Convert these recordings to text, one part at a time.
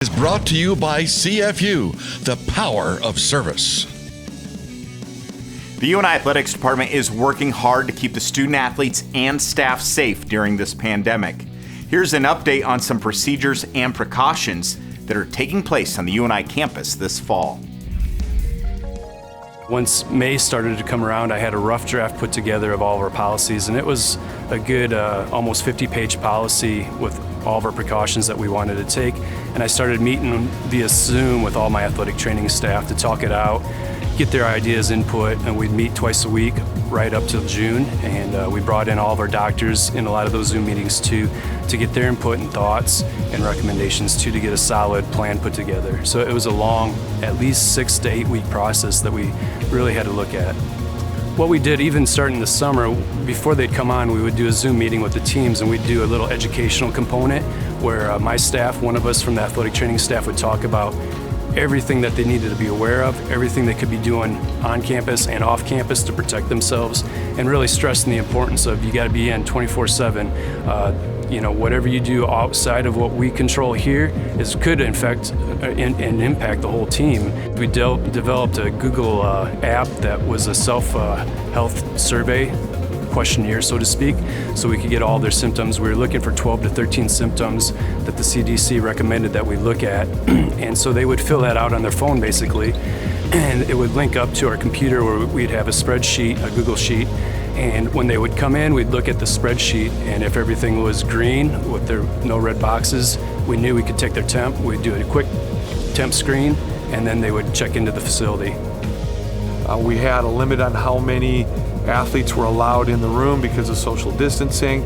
Is brought to you by CFU, the power of service. The UNI Athletics Department is working hard to keep the student athletes and staff safe during this pandemic. Here's an update on some procedures and precautions that are taking place on the UNI campus this fall. Once May started to come around, I had a rough draft put together of all of our policies, and it was a good almost 50-page policy with all of our precautions that we wanted to take. And I started meeting via Zoom with all my athletic training staff to talk it out, get their ideas, input, and we'd meet twice a week right up till June. And we brought in all of our doctors in a lot of those Zoom meetings too, to get their input and thoughts and recommendations too, to get a solid plan put together. So it was a long, at least 6 to 8 week process that we really had to look at. What we did, even starting the summer, before they'd come on, we would do a Zoom meeting with the teams, and we'd do a little educational component where my staff, one of us from the athletic training staff, would talk about everything that they needed to be aware of, everything they could be doing on campus and off campus to protect themselves, and really stressing the importance of you got to be in 24/7. Whatever you do outside of what we control here could infect and impact the whole team. We developed a Google app that was a self-health survey questionnaire, so to speak, so we could get all their symptoms. We were looking for 12 to 13 symptoms that the CDC recommended that we look at. And so they would fill that out on their phone basically, and it would link up to our computer where we'd have a spreadsheet, a Google sheet. And when they would come in, we'd look at the spreadsheet, and if everything was green with no red boxes, we knew we could take their temp. We'd do a quick temp screen, and then they would check into the facility. We had a limit on how many athletes were allowed in the room because of social distancing.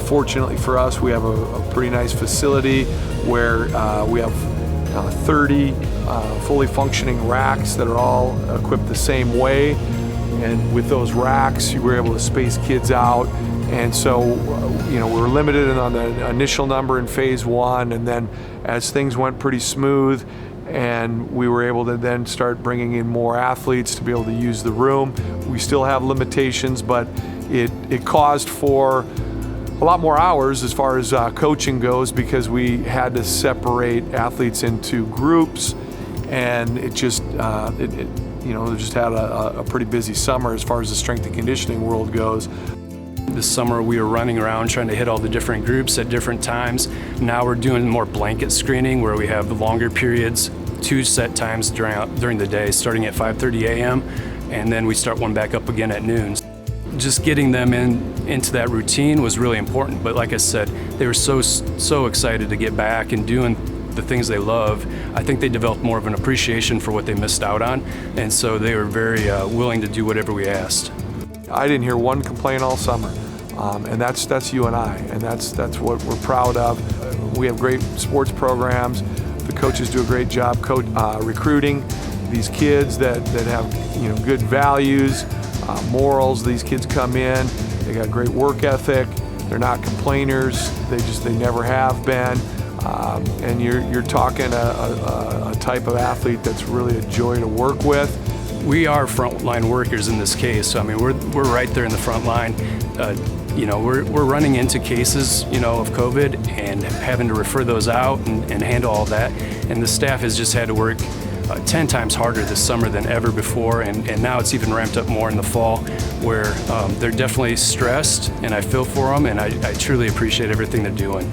Fortunately for us, we have a pretty nice facility where we have 30 fully functioning racks that are all equipped the same way. And with those racks, you were able to space kids out. And so, we were limited on the initial number in phase one. And then as things went pretty smooth, and we were able to then start bringing in more athletes to be able to use the room. We still have limitations, but it caused for a lot more hours as far as coaching goes, because we had to separate athletes into groups, and it just had a pretty busy summer as far as the strength and conditioning world goes. This summer we were running around trying to hit all the different groups at different times. Now we're doing more blanket screening where we have longer periods, 2 set times during the day, starting at 5:30 a.m. and then we start one back up again at noon. Just getting them into that routine was really important, but like I said, they were so excited to get back and doing the things they love. I think they developed more of an appreciation for what they missed out on, and so they were very willing to do whatever we asked. I didn't hear one complaint all summer, and that's UNI, and that's what we're proud of. We have great sports programs. The coaches do a great job recruiting these kids that have good values, morals. These kids come in, they got great work ethic. They're not complainers. They never have been. And you're talking a type of athlete that's really a joy to work with. We are frontline workers in this case. So, I mean, we're right there in the front line. We're running into cases, of COVID and having to refer those out and handle all that. And the staff has just had to work 10 times harder this summer than ever before. And now it's even ramped up more in the fall, where they're definitely stressed, and I feel for them, and I truly appreciate everything they're doing.